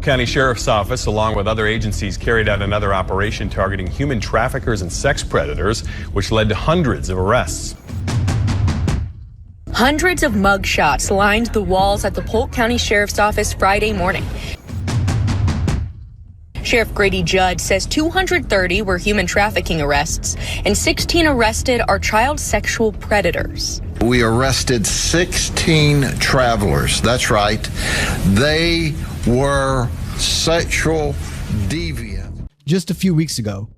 County Sheriff's Office, along with other agencies, carried out another operation targeting human traffickers and sex predators, which led to hundreds of arrests. Hundreds of mugshots lined the walls at the Polk County Sheriff's Office Friday morning. Sheriff Grady Judd says 230 were human trafficking arrests, and 16 arrested are child sexual predators. We arrested 16 travelers. That's right. They were sexual deviants. Just a few weeks ago,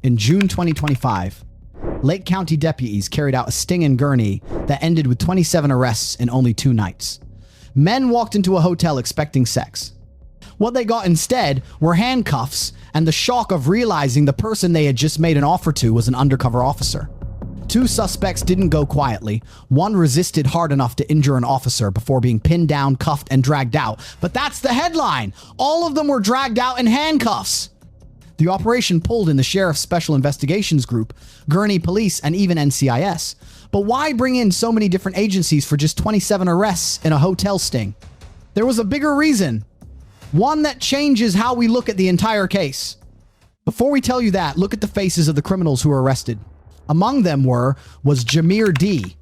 in June 2025, Lake County deputies carried out a sting in Gurnee that ended with 27 arrests in only 2 nights. Men walked into a hotel expecting sex. What they got instead were handcuffs and the shock of realizing the person they had just made an offer to was an undercover officer. 2 suspects didn't go quietly. One resisted hard enough to injure an officer before being pinned down, cuffed, and dragged out. But that's the headline! All of them were dragged out in handcuffs! The operation pulled in the Sheriff's Special Investigations Group, Gurnee Police, and even NCIS. But why bring in so many different agencies for just 27 arrests in a hotel sting? There was a bigger reason. One that changes how we look at the entire case. Before we tell you that, look at the faces of the criminals who were arrested. Among them was Jameer D.,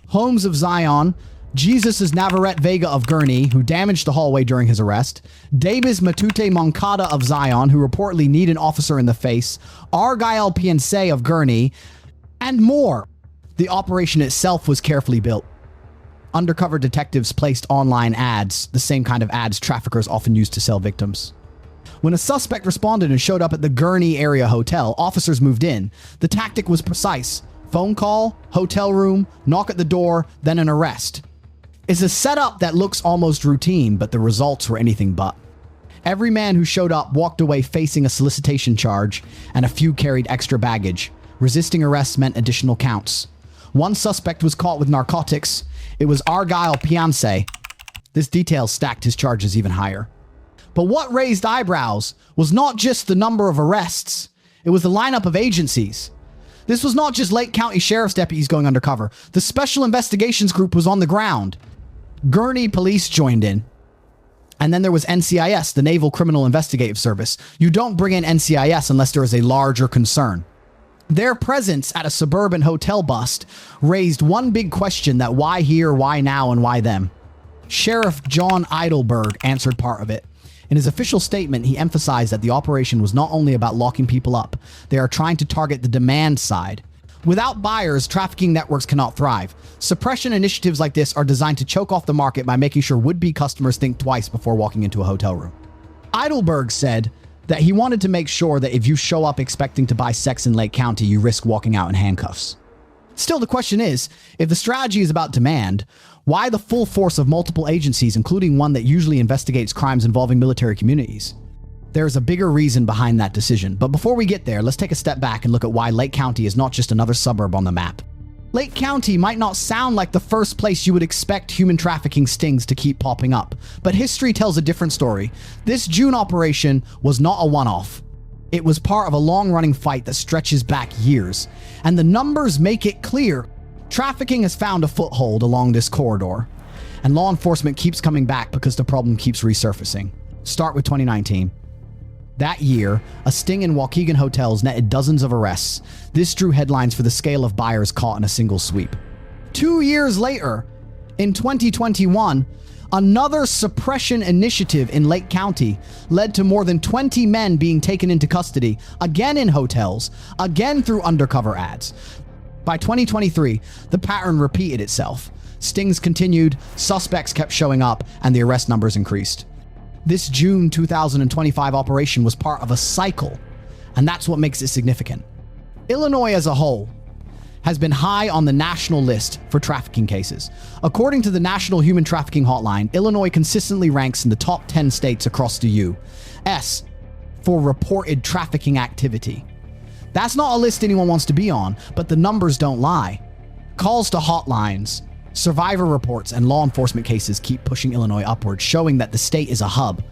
Holmes of Zion, Jesus' Navarrete Vega of Gurnee, who damaged the hallway during his arrest, Davis Matute Moncada of Zion, who reportedly kneed an officer in the face, Argyle Piense of Gurnee, and more. The operation itself was carefully built. Undercover detectives placed online ads, the same kind of ads traffickers often use to sell victims. When a suspect responded and showed up at the Gurnee area hotel, officers moved in. The tactic was precise. Phone call, hotel room, knock at the door, then an arrest. It's a setup that looks almost routine, but the results were anything but. Every man who showed up walked away facing a solicitation charge, and a few carried extra baggage. Resisting arrest meant additional counts. One suspect was caught with narcotics. It was Argyle Piense. This detail stacked his charges even higher. But what raised eyebrows was not just the number of arrests, it was the lineup of agencies. This was not just Lake County Sheriff's deputies going undercover. The Special Investigations Group was on the ground. Gurnee Police joined in. And then there was NCIS, the Naval Criminal Investigative Service. You don't bring in NCIS unless there is a larger concern. Their presence at a suburban hotel bust raised one big question: that why here, why now, and why them? Sheriff John Eidelberg answered part of it. In his official statement, he emphasized that the operation was not only about locking people up, they are trying to target the demand side. Without buyers, trafficking networks cannot thrive. Suppression initiatives like this are designed to choke off the market by making sure would-be customers think twice before walking into a hotel room. Eidelberg said that he wanted to make sure that if you show up expecting to buy sex in Lake County, you risk walking out in handcuffs. Still, the question is, if the strategy is about demand, why the full force of multiple agencies, including one that usually investigates crimes involving military communities? There's a bigger reason behind that decision. But before we get there, let's take a step back and look at why Lake County is not just another suburb on the map. Lake County might not sound like the first place you would expect human trafficking stings to keep popping up, but history tells a different story. This June operation was not a one-off. It was part of a long-running fight that stretches back years, and the numbers make it clear. Trafficking has found a foothold along this corridor, and law enforcement keeps coming back because the problem keeps resurfacing. Start with 2019. That year, a sting in Waukegan hotels netted dozens of arrests. This drew headlines for the scale of buyers caught in a single sweep. 2 years later, in 2021, another suppression initiative in Lake County led to more than 20 men being taken into custody, again in hotels, again through undercover ads. By 2023, the pattern repeated itself. Stings continued, suspects kept showing up, and the arrest numbers increased. This June 2025 operation was part of a cycle, and that's what makes it significant. Illinois as a whole has been high on the national list for trafficking cases. According to the National Human Trafficking Hotline, Illinois consistently ranks in the top 10 states across the U.S. for reported trafficking activity. That's not a list anyone wants to be on, but the numbers don't lie. Calls to hotlines, survivor reports, and law enforcement cases keep pushing Illinois upward, showing that the state is a hub.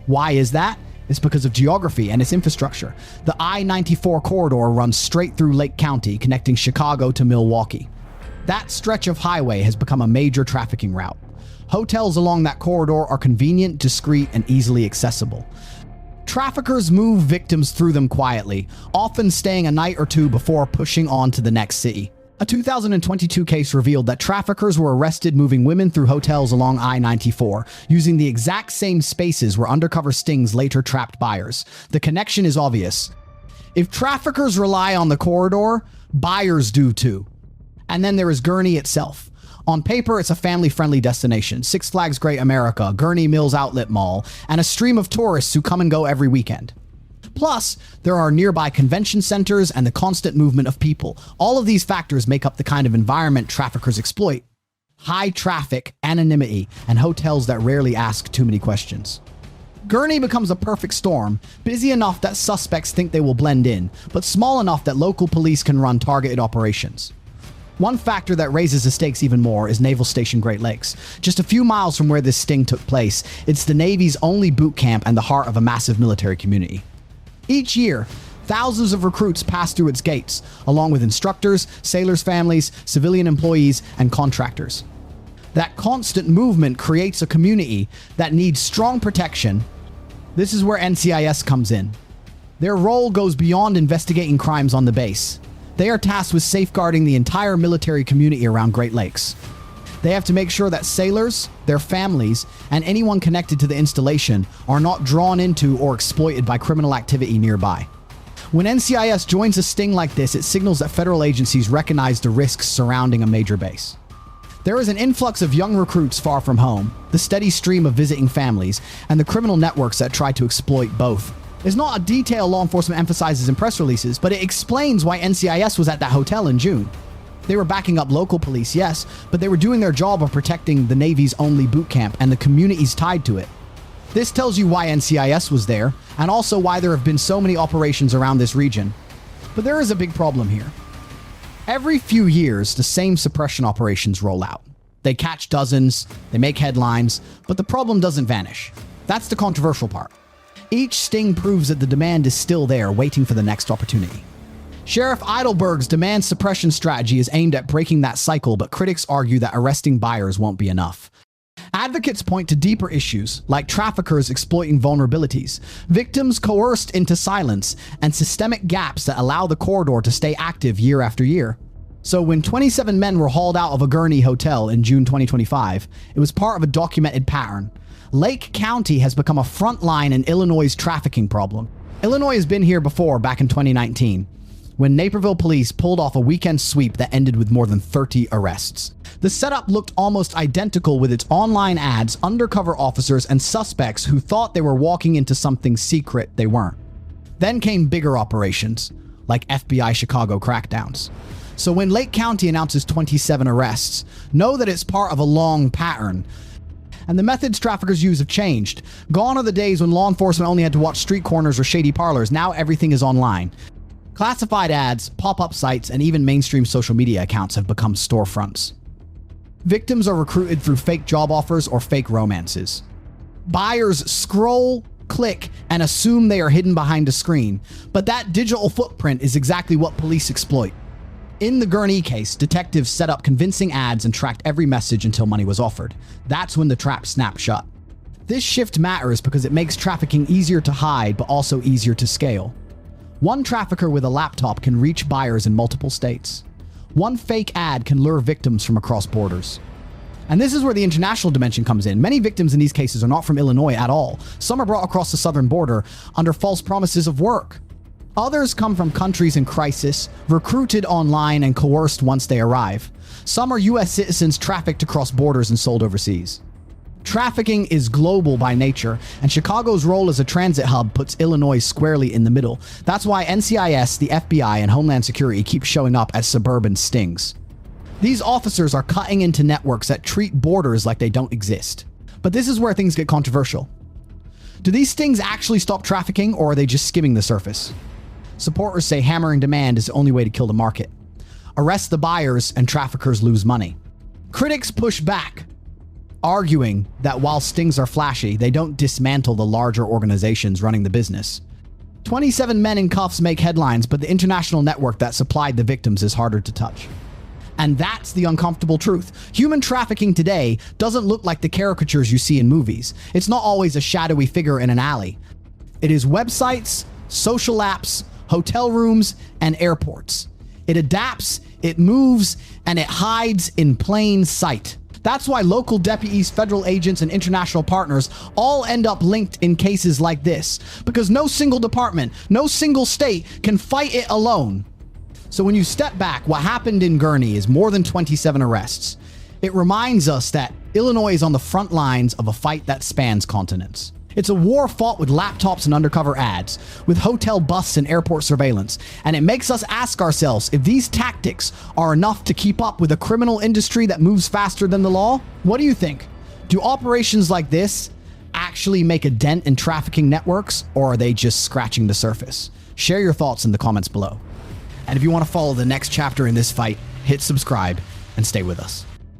Why is that? It's because of geography and its infrastructure. The I-94 corridor runs straight through Lake County, connecting Chicago to Milwaukee. That stretch of highway has become a major trafficking route. Hotels along that corridor are convenient, discreet, and easily accessible. Traffickers move victims through them quietly, often staying a night or two before pushing on to the next city. A 2022 case revealed that traffickers were arrested moving women through hotels along I-94, using the exact same spaces where undercover stings later trapped buyers. The connection is obvious. If traffickers rely on the corridor, buyers do too. And then there is Gurney itself. On paper, it's a family-friendly destination. Six Flags Great America, Gurney Mills Outlet Mall, and a stream of tourists who come and go every weekend. Plus, there are nearby convention centers and the constant movement of people. All of these factors make up the kind of environment traffickers exploit. High traffic, anonymity, and hotels that rarely ask too many questions. Gurney becomes a perfect storm, busy enough that suspects think they will blend in, but small enough that local police can run targeted operations. One factor that raises the stakes even more is Naval Station Great Lakes. Just a few miles from where this sting took place, it's the Navy's only boot camp and the heart of a massive military community. Each year, thousands of recruits pass through its gates, along with instructors, sailors' families, civilian employees, and contractors. That constant movement creates a community that needs strong protection. This is where NCIS comes in. Their role goes beyond investigating crimes on the base. They are tasked with safeguarding the entire military community around Great Lakes. They have to make sure that sailors, their families, and anyone connected to the installation are not drawn into or exploited by criminal activity nearby. When NCIS joins a sting like this, it signals that federal agencies recognize the risks surrounding a major base. There is an influx of young recruits far from home, the steady stream of visiting families, and the criminal networks that try to exploit both. It's not a detail law enforcement emphasizes in press releases, but it explains why NCIS was at that hotel in June. They were backing up local police, yes, but they were doing their job of protecting the Navy's only boot camp and the communities tied to it. This tells you why NCIS was there, and also why there have been so many operations around this region. But there is a big problem here. Every few years, the same suppression operations roll out. They catch dozens, they make headlines, but the problem doesn't vanish. That's the controversial part. Each sting proves that the demand is still there, waiting for the next opportunity. Sheriff Eidelberg's demand suppression strategy is aimed at breaking that cycle, but critics argue that arresting buyers won't be enough. Advocates point to deeper issues, like traffickers exploiting vulnerabilities, victims coerced into silence, and systemic gaps that allow the corridor to stay active year after year. So when 27 men were hauled out of a Gurney hotel in June 2025, it was part of a documented pattern. Lake County has become a front line in Illinois' trafficking problem. Illinois has been here before, back in 2019. When Naperville police pulled off a weekend sweep that ended with more than 30 arrests. The setup looked almost identical with its online ads, undercover officers, and suspects who thought they were walking into something secret they weren't. Then came bigger operations, like FBI Chicago crackdowns. So when Lake County announces 27 arrests, know that it's part of a long pattern. And the methods traffickers use have changed. Gone are the days when law enforcement only had to watch street corners or shady parlors. Now everything is online. Classified ads, pop-up sites, and even mainstream social media accounts have become storefronts. Victims are recruited through fake job offers or fake romances. Buyers scroll, click, and assume they are hidden behind a screen, but that digital footprint is exactly what police exploit. In the Gurney case, detectives set up convincing ads and tracked every message until money was offered. That's when the trap snapped shut. This shift matters because it makes trafficking easier to hide, but also easier to scale. One trafficker with a laptop can reach buyers in multiple states. One fake ad can lure victims from across borders. And this is where the international dimension comes in. Many victims in these cases are not from Illinois at all. Some are brought across the southern border under false promises of work. Others come from countries in crisis, recruited online and coerced once they arrive. Some are US citizens trafficked across borders and sold overseas. Trafficking is global by nature, and Chicago's role as a transit hub puts Illinois squarely in the middle. That's why NCIS, the FBI, and Homeland Security keep showing up as suburban stings. These officers are cutting into networks that treat borders like they don't exist. But this is where things get controversial. Do these stings actually stop trafficking, or are they just skimming the surface? Supporters say hammering demand is the only way to kill the market. Arrest the buyers and traffickers lose money. Critics push back, arguing that while stings are flashy, they don't dismantle the larger organizations running the business. 27 men in cuffs make headlines, but the international network that supplied the victims is harder to touch. And that's the uncomfortable truth. Human trafficking today doesn't look like the caricatures you see in movies. It's not always a shadowy figure in an alley. It is websites, social apps, hotel rooms, and airports. It adapts, it moves, and it hides in plain sight. That's why local deputies, federal agents, and international partners all end up linked in cases like this, because no single department, no single state can fight it alone. So when you step back, what happened in Gurney is more than 27 arrests. It reminds us that Illinois is on the front lines of a fight that spans continents. It's a war fought with laptops and undercover ads, with hotel busts and airport surveillance, and it makes us ask ourselves if these tactics are enough to keep up with a criminal industry that moves faster than the law. What do you think? Do operations like this actually make a dent in trafficking networks, or are they just scratching the surface? Share your thoughts in the comments below. And if you want to follow the next chapter in this fight, hit subscribe and stay with us.